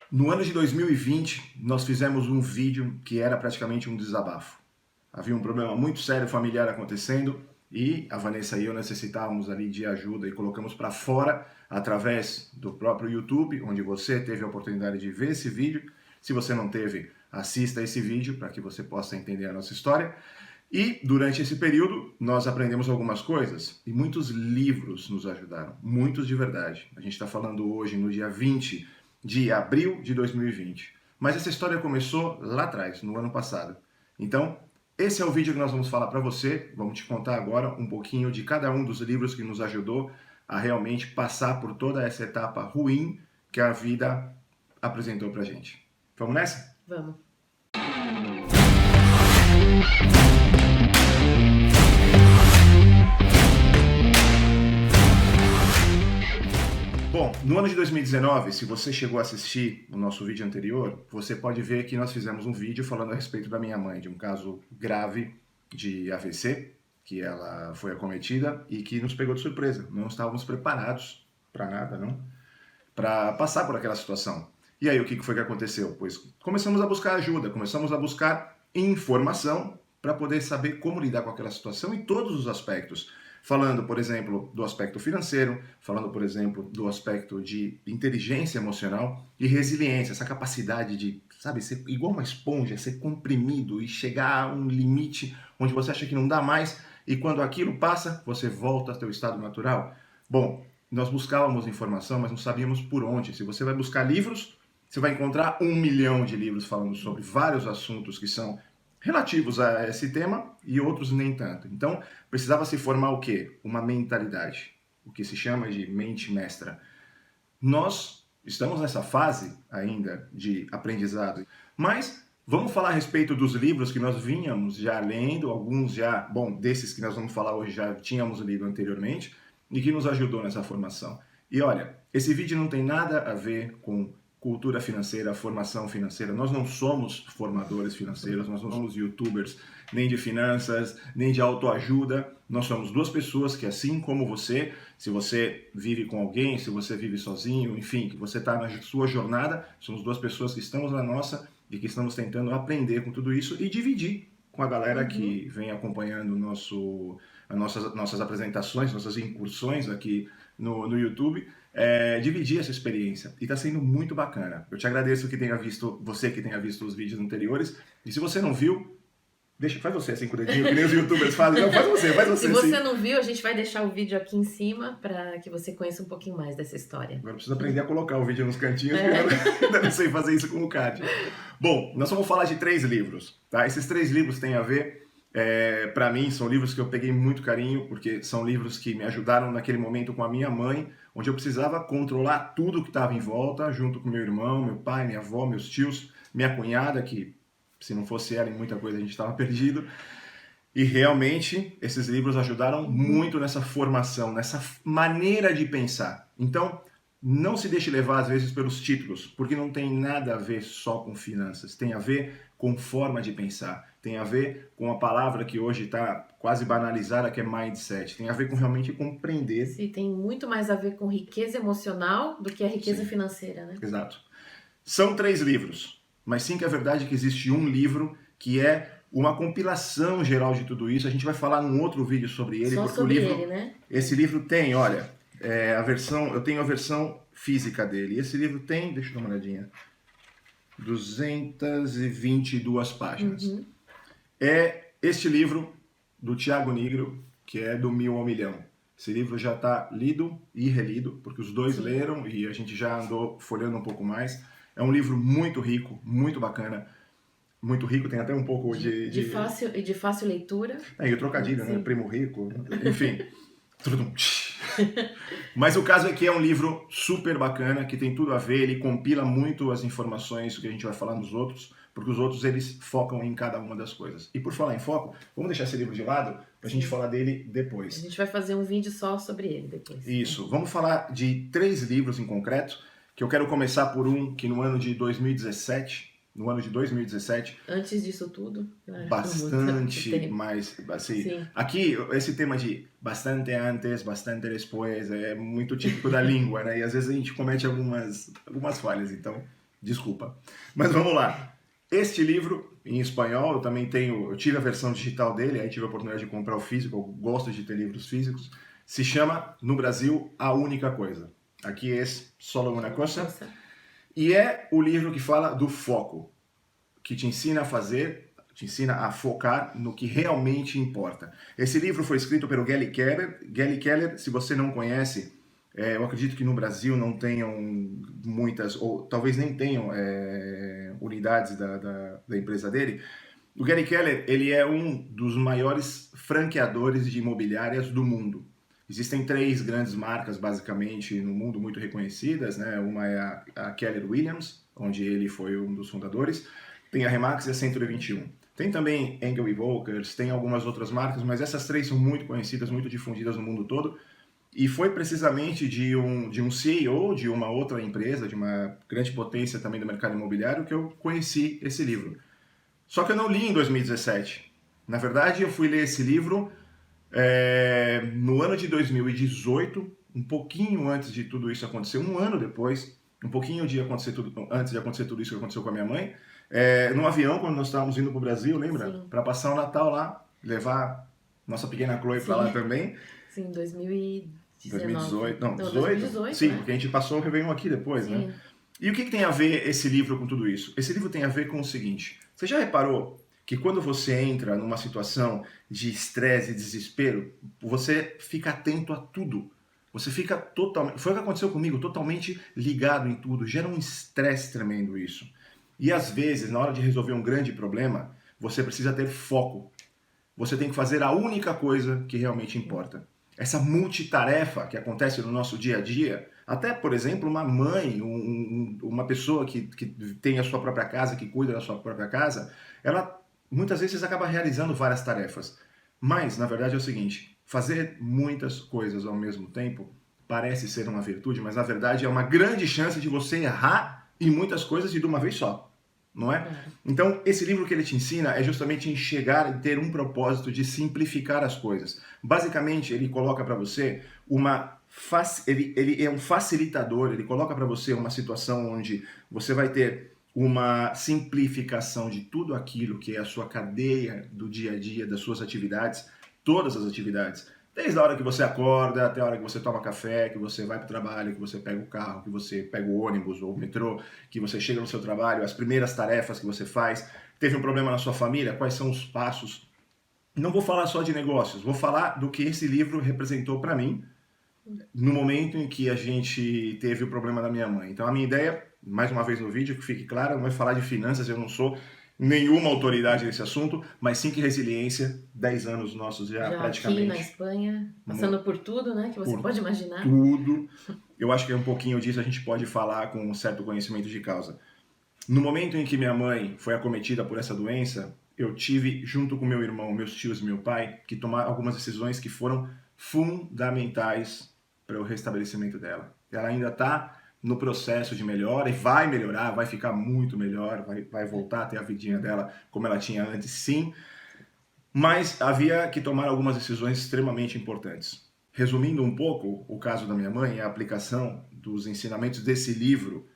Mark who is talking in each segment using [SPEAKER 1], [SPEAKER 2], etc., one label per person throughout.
[SPEAKER 1] No ano de 2020, nós fizemos um vídeo que era praticamente um desabafo. Havia um problema muito sério familiar acontecendo e a Vanessa e eu necessitávamos ali de ajuda e colocamos para fora através do próprio YouTube, onde você teve a oportunidade de ver esse vídeo. Se você não teve, assista esse vídeo para que você possa entender a nossa história. E durante esse período nós aprendemos algumas coisas e muitos livros nos ajudaram, muitos de verdade. A gente está falando hoje no dia 20 de abril de 2020. Mas essa história começou lá atrás, no ano passado. Então, esse é o vídeo que nós vamos falar para você. Vamos te contar agora um pouquinho de cada um dos livros que nos ajudou a realmente passar por toda essa etapa ruim que a vida apresentou para a gente. Vamos nessa?
[SPEAKER 2] Vamos.
[SPEAKER 1] Bom, no ano de 2019, se você chegou a assistir o nosso vídeo anterior, você pode ver que nós fizemos um vídeo falando a respeito da minha mãe, de um caso grave de AVC, que ela foi acometida e que nos pegou de surpresa. Não estávamos preparados para nada, não? Para passar por aquela situação. E aí, o que foi que aconteceu? Pois começamos a buscar ajuda, começamos a buscar informação para poder saber como lidar com aquela situação em todos os aspectos. Falando, por exemplo, do aspecto financeiro, falando, por exemplo, do aspecto de inteligência emocional e resiliência, essa capacidade de, sabe, ser igual uma esponja, ser comprimido e chegar a um limite onde você acha que não dá mais e quando aquilo passa, você volta ao seu estado natural. Bom, nós buscávamos informação, mas não sabíamos por onde. Se você vai buscar livros, você vai encontrar 1 milhão de livros falando sobre vários assuntos que são relativos a esse tema e outros nem tanto. Então, precisava se formar o quê? Uma mentalidade, o que se chama de mente mestra. Nós estamos nessa fase ainda de aprendizado, mas vamos falar a respeito dos livros que nós vínhamos já lendo, alguns já, bom, desses que nós vamos falar hoje já tínhamos lido anteriormente e que nos ajudou nessa formação. E olha, esse vídeo não tem nada a ver com cultura financeira, formação financeira. Nós não somos formadores financeiros, nós não somos youtubers, nem de finanças, nem de autoajuda. Nós somos duas pessoas que, assim como você, se você vive com alguém, se você vive sozinho, enfim, que você está na sua jornada, somos duas pessoas que estamos na nossa e que estamos tentando aprender com tudo isso e dividir com a galera que vem acompanhando nossas apresentações, nossas incursões aqui no YouTube, dividir essa experiência. E está sendo muito bacana. Eu te agradeço que tenha visto, você que tenha visto os vídeos anteriores. E se você não viu, faz você assim com o dedinho, que nem os youtubers fazem. Não, faz você.
[SPEAKER 2] Se você não viu, a gente vai deixar o vídeo aqui em cima para que você conheça um pouquinho mais dessa história.
[SPEAKER 1] Agora preciso aprender a colocar o vídeo nos cantinhos, porque eu ainda não sei fazer isso com o card. Bom, nós vamos falar de 3 livros, tá? Esses 3 livros têm a ver, para mim, são livros que eu peguei muito carinho, porque são livros que me ajudaram naquele momento com a minha mãe, onde eu precisava controlar tudo que estava em volta, junto com meu irmão, meu pai, minha avó, meus tios, minha cunhada, que se não fosse ela em muita coisa a gente estava perdido. E realmente esses livros ajudaram muito nessa formação, nessa maneira de pensar. Então, não se deixe levar às vezes pelos títulos, porque não tem nada a ver só com finanças, tem a ver com forma de pensar, tem a ver com a palavra que hoje está quase banalizada, que é mindset, tem a ver com realmente compreender.
[SPEAKER 2] Sim, tem muito mais a ver com riqueza emocional do que a riqueza financeira, né?
[SPEAKER 1] Exato. São 3 livros, mas sim que é verdade que existe um livro que é uma compilação geral de tudo isso. A gente vai falar num outro vídeo sobre ele.
[SPEAKER 2] Só
[SPEAKER 1] porque
[SPEAKER 2] sobre
[SPEAKER 1] o livro,
[SPEAKER 2] ele, né?
[SPEAKER 1] Esse livro tem, olha, eu tenho a versão física dele. Esse livro tem, deixa eu dar uma olhadinha, 222 páginas. É este livro do Thiago Nigro, que é do 1000 ao Milhão. Esse livro já está lido e relido, porque os dois leram e a gente já andou folhando um pouco mais. É um livro muito rico, muito bacana. Muito rico, tem até um pouco
[SPEAKER 2] de fácil leitura.
[SPEAKER 1] E o trocadilho, né? Primo rico, enfim. Mas o caso é que é um livro super bacana, que tem tudo a ver, ele compila muito as informações que a gente vai falar nos outros, porque os outros eles focam em cada uma das coisas. E por falar em foco, vamos deixar esse livro de lado pra gente falar dele depois.
[SPEAKER 2] A gente vai fazer um vídeo só sobre ele depois.
[SPEAKER 1] Isso, vamos falar de 3 livros em concreto, que eu quero começar por um que no ano de 2017... No ano de 2017.
[SPEAKER 2] Antes disso tudo?
[SPEAKER 1] Bastante mais, assim...
[SPEAKER 2] Sim.
[SPEAKER 1] Aqui, esse tema de bastante antes, bastante depois, é muito típico da língua, né? E às vezes a gente comete algumas falhas, então Desculpa. Mas vamos lá. Este livro, em espanhol, eu também tenho, eu tive a versão digital dele, aí tive a oportunidade de comprar o físico, eu gosto de ter livros físicos. Se chama, no Brasil, A Única Coisa. Aqui é Solo Una Cosa. E é o livro que fala do foco, que te ensina a fazer, te ensina a focar no que realmente importa. Esse livro foi escrito pelo Gary Keller. Gary Keller, se você não conhece, eu acredito que no Brasil não tenham muitas, ou talvez nem tenham unidades da empresa dele. O Gary Keller, ele é um dos maiores franqueadores de imobiliárias do mundo. Existem 3 grandes marcas, basicamente, no mundo muito reconhecidas, né? Uma é a Keller Williams, onde ele foi um dos fundadores. Tem a Remax e a Century 21. Tem também Engel & Volkers, tem algumas outras marcas, mas essas 3 são muito conhecidas, muito difundidas no mundo todo. E foi precisamente de um CEO de uma outra empresa, de uma grande potência também do mercado imobiliário, que eu conheci esse livro. Só que eu não li em 2017. Na verdade, eu fui ler esse livro no ano de 2018, um pouquinho antes de tudo isso acontecer, um ano depois, um pouquinho antes de acontecer tudo isso que aconteceu com a minha mãe, num avião, quando nós estávamos indo para o Brasil, lembra? Para passar o Natal lá, levar nossa pequena Chloe para lá também.
[SPEAKER 2] Sim, 2018.
[SPEAKER 1] Não, 2018. Sim, né? Porque a gente passou o Réveillon aqui depois, sim, né? E o que tem a ver esse livro com tudo isso? Esse livro tem a ver com o seguinte: você já reparou que quando você entra numa situação de estresse e desespero, você fica atento a tudo. Você fica totalmente... Foi o que aconteceu comigo, totalmente ligado em tudo. Gera um estresse tremendo isso. E às vezes, na hora de resolver um grande problema, você precisa ter foco. Você tem que fazer a única coisa que realmente importa. Essa multitarefa que acontece no nosso dia a dia, até, por exemplo, uma mãe, uma pessoa que tem a sua própria casa, que cuida da sua própria casa, ela muitas vezes acaba realizando várias tarefas. Mas, na verdade, é o seguinte: fazer muitas coisas ao mesmo tempo parece ser uma virtude, mas na verdade é uma grande chance de você errar em muitas coisas e de uma vez só. Não é? Então, esse livro que ele te ensina é justamente enxergar e ter um propósito de simplificar as coisas. Basicamente, ele coloca para você ele é um facilitador, ele coloca para você uma situação onde você vai ter uma simplificação de tudo aquilo que é a sua cadeia do dia a dia, das suas atividades, todas as atividades. Desde a hora que você acorda, até a hora que você toma café, que você vai para o trabalho, que você pega o carro, que você pega o ônibus ou o metrô, que você chega no seu trabalho, as primeiras tarefas que você faz. Teve um problema na sua família? Quais são os passos? Não vou falar só de negócios, vou falar do que esse livro representou para mim no momento em que a gente teve o problema da minha mãe. Então a minha ideia, mais uma vez no vídeo, que fique claro, não é falar de finanças, eu não sou nenhuma autoridade nesse assunto, mas sim que resiliência, 10 anos nossos já praticamente.
[SPEAKER 2] Aqui na Espanha, passando por tudo, né, que você pode imaginar.
[SPEAKER 1] Tudo. Eu acho que um pouquinho disso a gente pode falar com um certo conhecimento de causa. No momento em que minha mãe foi acometida por essa doença, eu tive, junto com meu irmão, meus tios e meu pai, que tomar algumas decisões que foram fundamentais para o restabelecimento dela. Ela ainda está no processo de melhora e vai melhorar, vai ficar muito melhor, vai voltar a ter a vidinha dela como ela tinha antes, sim. Mas havia que tomar algumas decisões extremamente importantes. Resumindo um pouco o caso da minha mãe e a aplicação dos ensinamentos desse livro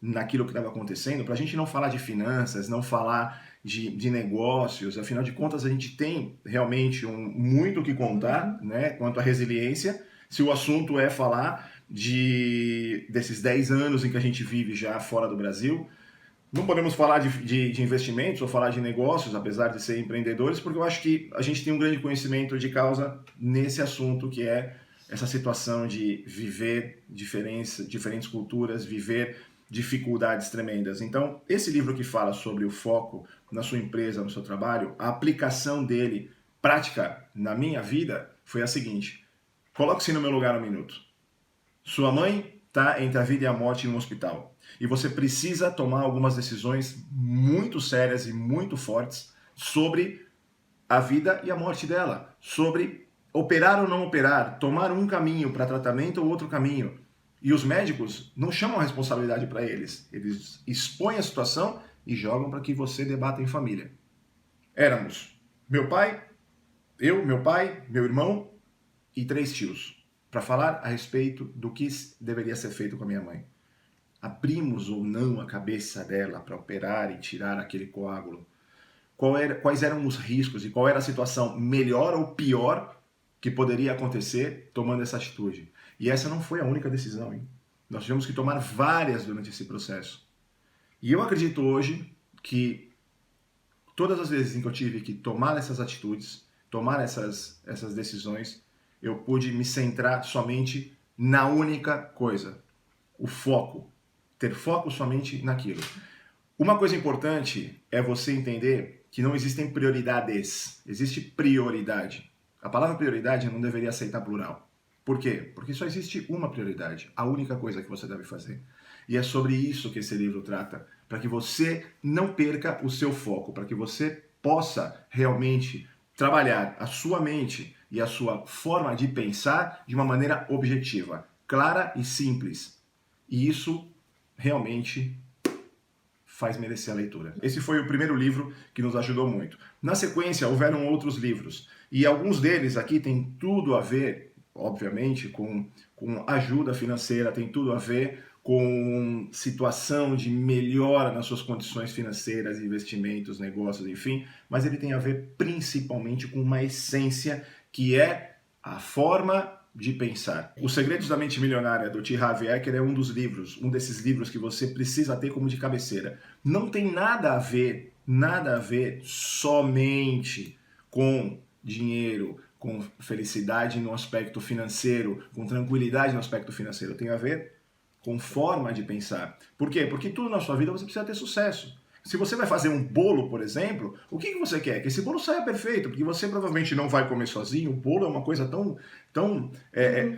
[SPEAKER 1] naquilo que estava acontecendo, para a gente não falar de finanças, não falar de negócios, afinal de contas a gente tem realmente muito o que contar, né, quanto à resiliência, se o assunto é falar desses 10 anos em que a gente vive já fora do Brasil. Não podemos falar de investimentos ou falar de negócios, apesar de ser empreendedores, porque eu acho que a gente tem um grande conhecimento de causa nesse assunto, que é essa situação de viver diferentes culturas, viver dificuldades tremendas. Então, esse livro que fala sobre o foco na sua empresa, no seu trabalho, a aplicação dele prática na minha vida foi a seguinte: coloque-se no meu lugar um minuto. Sua mãe está entre a vida e a morte em um hospital. E você precisa tomar algumas decisões muito sérias e muito fortes sobre a vida e a morte dela. Sobre operar ou não operar, tomar um caminho para tratamento ou outro caminho. E os médicos não chamam a responsabilidade para eles. Eles expõem a situação e jogam para que você debata em família. Éramos meu pai, meu irmão e 3 tios, para falar a respeito do que deveria ser feito com a minha mãe. abrimos ou não a cabeça dela para operar e tirar aquele coágulo, quais eram os riscos e qual era a situação melhor ou pior que poderia acontecer tomando essa atitude. E essa não foi a única decisão, hein? Nós tivemos que tomar várias durante esse processo. E eu acredito hoje que todas as vezes em que eu tive que tomar essas atitudes, tomar essas decisões, eu pude me centrar somente na única coisa, o foco. Ter foco somente naquilo. Uma coisa importante é você entender que não existem prioridades, existe prioridade. A palavra prioridade não deveria aceitar plural. Por quê? Porque só existe uma prioridade, a única coisa que você deve fazer. E é sobre isso que esse livro trata, para que você não perca o seu foco, para que você possa realmente trabalhar a sua mente e a sua forma de pensar de uma maneira objetiva, clara e simples. E isso realmente faz merecer a leitura. Esse foi o primeiro livro que nos ajudou muito. Na sequência, houveram outros livros. E alguns deles aqui têm tudo a ver, obviamente, com ajuda financeira, tem tudo a ver com situação de melhora nas suas condições financeiras, investimentos, negócios, enfim. Mas ele tem a ver principalmente com uma essência que é a forma de pensar. Os Segredos da Mente Milionária, do T. Harv Eker, é um desses livros que você precisa ter como de cabeceira. Não tem nada a ver somente com dinheiro, com felicidade no aspecto financeiro, com tranquilidade no aspecto financeiro. Tem a ver com forma de pensar. Por quê? Porque tudo na sua vida você precisa ter sucesso. Se você vai fazer um bolo, por exemplo, o que você quer? Que esse bolo saia perfeito, porque você provavelmente não vai comer sozinho. O bolo é uma coisa tão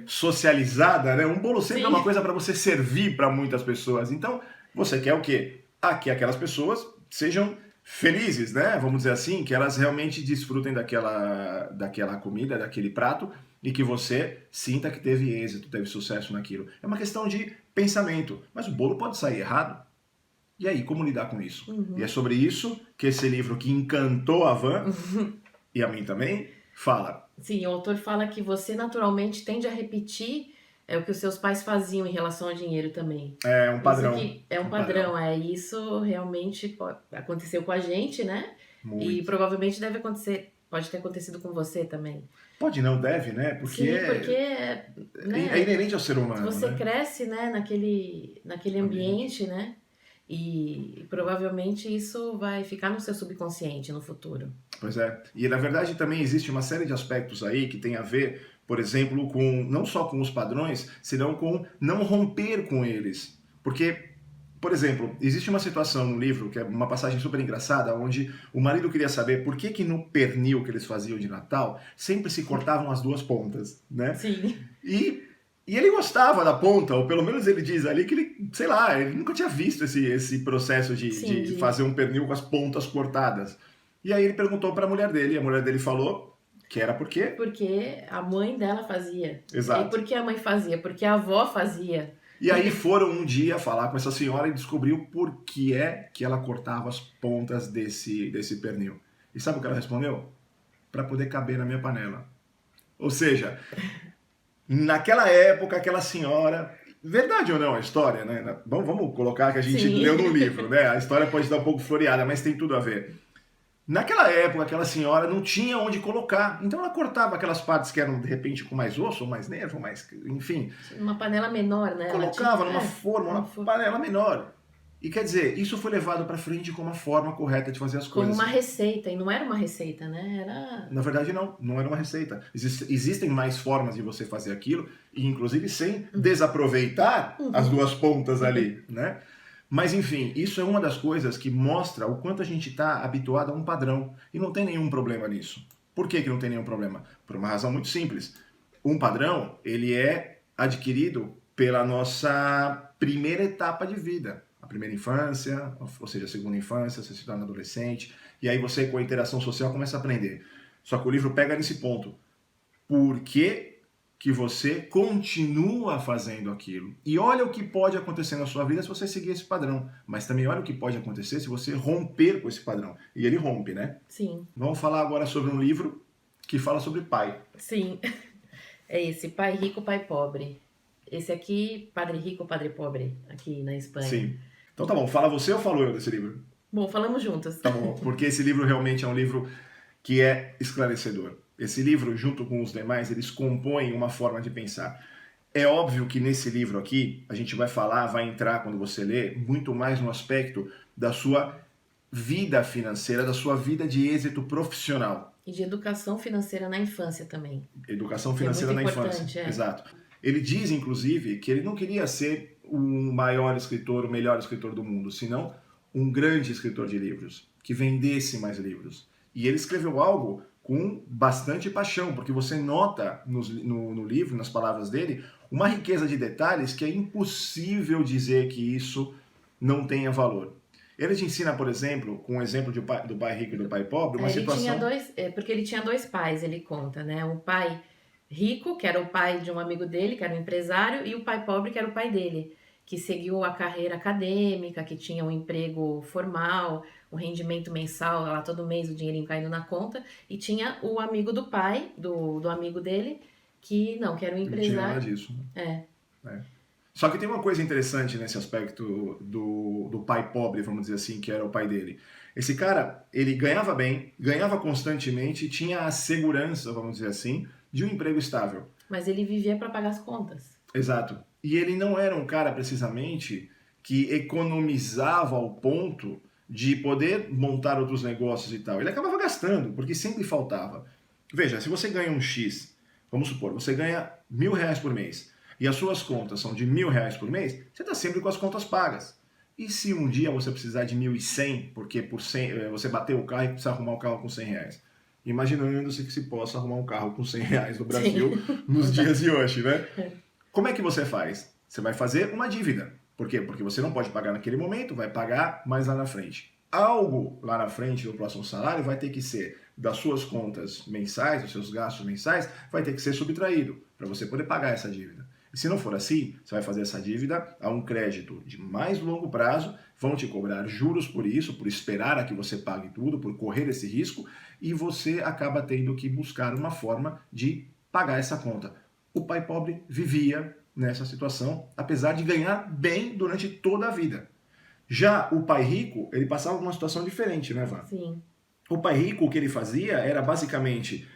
[SPEAKER 1] socializada, né? Um bolo sempre é uma coisa para você servir para muitas pessoas. Então, você quer o quê? Que aquelas pessoas sejam felizes, né? Vamos dizer assim, que elas realmente desfrutem daquela comida, daquele prato, e que você sinta que teve êxito, teve sucesso naquilo. É uma questão de pensamento. Mas o bolo pode sair errado. E aí, como lidar com isso?
[SPEAKER 2] Uhum.
[SPEAKER 1] E é sobre isso que esse livro que encantou a Van, e a mim também, fala.
[SPEAKER 2] Sim, o autor fala que você naturalmente tende a repetir o que os seus pais faziam em relação ao dinheiro também.
[SPEAKER 1] É um padrão.
[SPEAKER 2] Isso é um padrão. Isso realmente aconteceu com a gente, né?
[SPEAKER 1] Muito.
[SPEAKER 2] E provavelmente pode ter acontecido com você também.
[SPEAKER 1] Pode não, deve, né? Porque é inerente ao ser humano.
[SPEAKER 2] Você cresce, né, naquele ambiente, né? E provavelmente isso vai ficar no seu subconsciente no futuro.
[SPEAKER 1] Pois é. E na verdade também existe uma série de aspectos aí que tem a ver, por exemplo, com não só com os padrões, senão com não romper com eles. Porque, por exemplo, existe uma situação no livro, que é uma passagem super engraçada, onde o marido queria saber por que no pernil que eles faziam de Natal sempre se cortavam as duas pontas, né?
[SPEAKER 2] Sim.
[SPEAKER 1] E ele gostava da ponta, ou pelo menos ele diz ali que ele, sei lá, ele nunca tinha visto esse processo de fazer um pernil com as pontas cortadas. E aí ele perguntou para a mulher dele, e a mulher dele falou que era por quê?
[SPEAKER 2] Porque a mãe dela fazia.
[SPEAKER 1] Exato.
[SPEAKER 2] E por que a mãe fazia? Porque a avó fazia.
[SPEAKER 1] E aí foram um dia falar com essa senhora e descobriu por que é que ela cortava as pontas desse pernil. E sabe o que ela respondeu? Para poder caber na minha panela. Ou seja, naquela época, aquela senhora... Verdade ou não a história, né? Vamos colocar que a gente leu no livro, né? A história pode estar um pouco floreada, mas tem tudo a ver. Naquela época, aquela senhora não tinha onde colocar. Então ela cortava aquelas partes que eram, de repente, com mais osso, ou mais nervo, mais... enfim.
[SPEAKER 2] Uma panela menor, né?
[SPEAKER 1] Colocava numa forma, uma panela menor. E quer dizer, isso foi levado para frente como a forma correta de fazer as coisas.
[SPEAKER 2] Como uma receita, e não era uma receita, né?
[SPEAKER 1] Na verdade, não era uma receita. Existem mais formas de você fazer aquilo, e inclusive sem desaproveitar as duas pontas ali, né? Mas enfim, isso é uma das coisas que mostra o quanto a gente está habituado a um padrão. E não tem nenhum problema nisso. Por que não tem nenhum problema? Por uma razão muito simples. Um padrão, ele é adquirido pela nossa primeira etapa de vida. A primeira infância, ou seja, a segunda infância, você se torna adolescente, e aí você, com a interação social, começa a aprender. Só que o livro pega nesse ponto. Por que você continua fazendo aquilo? E olha o que pode acontecer na sua vida se você seguir esse padrão. Mas também olha o que pode acontecer se você romper com esse padrão. E ele rompe, né?
[SPEAKER 2] Sim.
[SPEAKER 1] Vamos falar agora sobre um livro que fala sobre pai.
[SPEAKER 2] Sim. É esse, Pai Rico, Pai Pobre. Esse aqui, Padre Rico, Padre Pobre, aqui na Espanha.
[SPEAKER 1] Sim. Então tá bom, fala você ou falo eu desse livro?
[SPEAKER 2] Bom, falamos juntos.
[SPEAKER 1] Tá bom, porque esse livro realmente é um livro que é esclarecedor. Esse livro, junto com os demais, eles compõem uma forma de pensar. É óbvio que nesse livro aqui, a gente vai falar, vai entrar quando você lê, muito mais no aspecto da sua vida financeira, da sua vida de êxito profissional.
[SPEAKER 2] E de educação financeira na infância também.
[SPEAKER 1] Educação financeira na infância. Exato. Ele diz, inclusive, que ele não queria ser o maior escritor, o melhor escritor do mundo, senão um grande escritor de livros, que vendesse mais livros. E ele escreveu algo com bastante paixão, porque você nota no livro, nas palavras dele, uma riqueza de detalhes que é impossível dizer que isso não tenha valor. Ele te ensina, por exemplo, com o exemplo do pai rico e do pai pobre, uma situação...
[SPEAKER 2] Porque ele tinha dois pais, ele conta, né? O pai rico, que era o pai de um amigo dele, que era um empresário, e o pai pobre, que era o pai dele, que seguiu a carreira acadêmica, que tinha um emprego formal, um rendimento mensal, lá todo mês o dinheirinho caindo na conta, e tinha o amigo do pai, do amigo dele, que era um empresário.
[SPEAKER 1] Não tinha nada disso.
[SPEAKER 2] É.
[SPEAKER 1] Só que tem uma coisa interessante nesse aspecto do pai pobre, vamos dizer assim, que era o pai dele. Esse cara, ele ganhava bem, ganhava constantemente, tinha a segurança, vamos dizer assim, de um emprego estável.
[SPEAKER 2] Mas ele vivia para pagar as contas.
[SPEAKER 1] Exato. E ele não era um cara, precisamente, que economizava ao ponto de poder montar outros negócios e tal. Ele acabava gastando, porque sempre faltava. Veja, se você ganha um X, vamos supor, você ganha R$1.000 por mês, e as suas contas são de R$1.000 por mês, você está sempre com as contas pagas. E se um dia você precisar de 1.100, porque você bateu o carro e precisa arrumar o carro com R$100? Imaginando-se que se possa arrumar um carro com R$100 no Brasil nos dias de hoje, né? Como é que você faz? Você vai fazer uma dívida. Por quê? Porque você não pode pagar naquele momento, vai pagar mais lá na frente. Algo lá na frente, no próximo salário, vai ter que ser das suas contas mensais, dos seus gastos mensais, vai ter que ser subtraído para você poder pagar essa dívida. E se não for assim, você vai fazer essa dívida a um crédito de mais longo prazo, vão te cobrar juros por isso, por esperar a que você pague tudo, por correr esse risco, e você acaba tendo que buscar uma forma de pagar essa conta. O pai pobre vivia nessa situação, apesar de ganhar bem durante toda a vida. Já o pai rico, ele passava por uma situação diferente, né, Vá?
[SPEAKER 2] Sim.
[SPEAKER 1] O pai rico, o que ele fazia era basicamente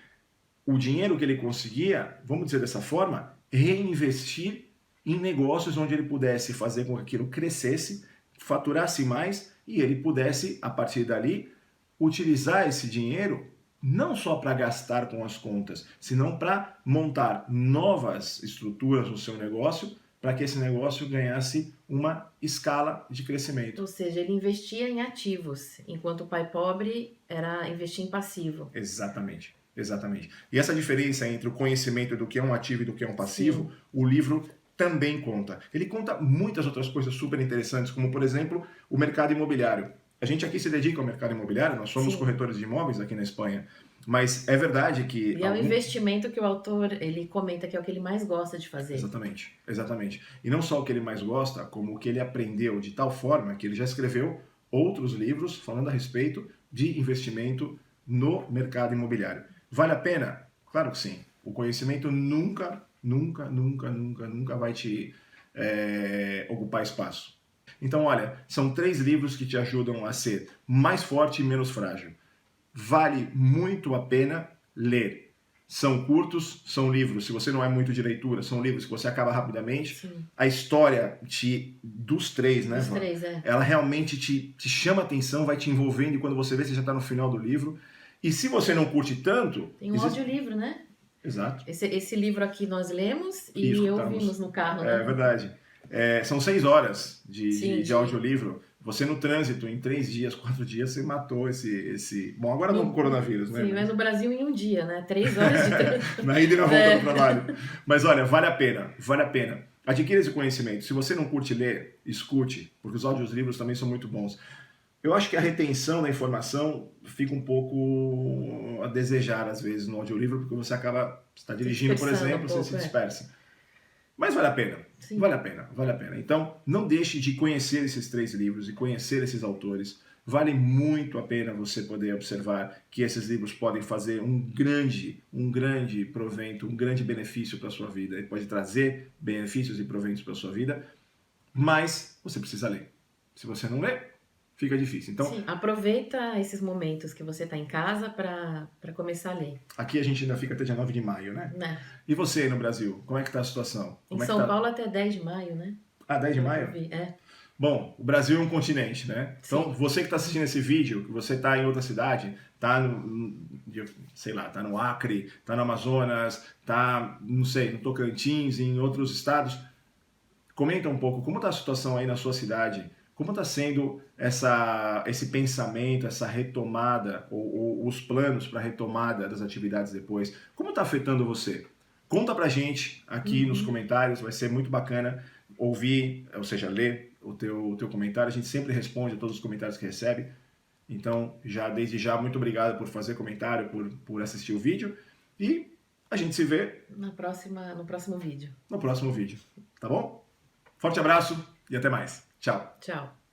[SPEAKER 1] o dinheiro que ele conseguia, vamos dizer dessa forma, reinvestir em negócios onde ele pudesse fazer com que aquilo crescesse, faturasse mais e ele pudesse, a partir dali, utilizar esse dinheiro não só para gastar com as contas, senão para montar novas estruturas no seu negócio, para que esse negócio ganhasse uma escala de crescimento.
[SPEAKER 2] Ou seja, ele investia em ativos, enquanto o pai pobre era investir em passivo.
[SPEAKER 1] Exatamente. Exatamente. E essa diferença entre o conhecimento do que é um ativo e do que é um passivo, sim, o livro também conta. Ele conta muitas outras coisas super interessantes, como, por exemplo, o mercado imobiliário. A gente aqui se dedica ao mercado imobiliário, nós somos, sim, corretores de imóveis aqui na Espanha, mas é verdade que...
[SPEAKER 2] E é um investimento que o autor, ele comenta que é o que ele mais gosta de fazer.
[SPEAKER 1] Exatamente, exatamente. E não só o que ele mais gosta, como o que ele aprendeu de tal forma que ele já escreveu outros livros falando a respeito de investimento no mercado imobiliário. Vale a pena? Claro que sim. O conhecimento nunca vai te ocupar espaço. Então, olha, são 3 livros que te ajudam a ser mais forte e menos frágil. Vale muito a pena ler. São curtos, são livros, se você não é muito de leitura, são livros que você acaba rapidamente.
[SPEAKER 2] Sim.
[SPEAKER 1] A história dos 3, né,
[SPEAKER 2] Dos 3, é.
[SPEAKER 1] Ela realmente te chama a atenção, vai te envolvendo e quando você vê, você já está no final do livro. E se você não curte tanto...
[SPEAKER 2] Tem um audiolivro, né?
[SPEAKER 1] Exato.
[SPEAKER 2] Esse livro aqui nós lemos e ouvimos no carro, né?
[SPEAKER 1] É verdade. São 6 horas de audiolivro. Você no trânsito, em 3 dias, 4 dias, você matou esse... Bom, agora não com o coronavírus, né?
[SPEAKER 2] Sim, mas no Brasil em um dia, né? 3 horas de trânsito.
[SPEAKER 1] Na ida e na volta do trabalho. Mas olha, vale a pena, vale a pena. Adquira esse conhecimento. Se você não curte ler, escute, porque os audiolivros também são muito bons. Eu acho que a retenção da informação fica um pouco a desejar, às vezes, no audiolivro, porque você está dirigindo, por exemplo, você se dispersa. Mas vale a pena.
[SPEAKER 2] Sim.
[SPEAKER 1] Vale a pena, vale a pena. Então, não deixe de conhecer esses 3 livros e conhecer esses autores. Vale muito a pena você poder observar que esses livros podem fazer um grande provento, um grande benefício para a sua vida. Ele pode trazer benefícios e proventos para a sua vida, mas você precisa ler. Se você não ler, fica difícil. Então,
[SPEAKER 2] Sim, aproveita esses momentos que você está em casa para começar a ler.
[SPEAKER 1] aqui a gente ainda fica até dia 9 de maio, né?
[SPEAKER 2] Né?
[SPEAKER 1] E você aí no Brasil, como é que tá a situação?
[SPEAKER 2] Em
[SPEAKER 1] Como é que
[SPEAKER 2] São
[SPEAKER 1] tá?
[SPEAKER 2] Paulo até 10 de maio, né?
[SPEAKER 1] Ah, 10 de
[SPEAKER 2] Pelo que eu
[SPEAKER 1] maio?
[SPEAKER 2] vi. É.
[SPEAKER 1] Bom, o Brasil é um continente, né? Então,
[SPEAKER 2] Sim.
[SPEAKER 1] você que está assistindo esse vídeo, que você está em outra cidade, está sei lá, tá no Acre, tá no Amazonas, tá, não sei, no Tocantins, em outros estados, comenta um pouco como está a situação aí na sua cidade, como está sendo esse pensamento, essa retomada, ou os planos para a retomada das atividades depois, como está afetando você? Conta pra gente aqui nos comentários, vai ser muito bacana ouvir, ou seja, ler o teu comentário. A gente sempre responde a todos os comentários que recebe. Então, desde já, muito obrigado por fazer comentário, por assistir o vídeo. E a gente se vê
[SPEAKER 2] No próximo vídeo.
[SPEAKER 1] no próximo vídeo. Tá bom? Forte abraço e até mais. Tchau.
[SPEAKER 2] Tchau.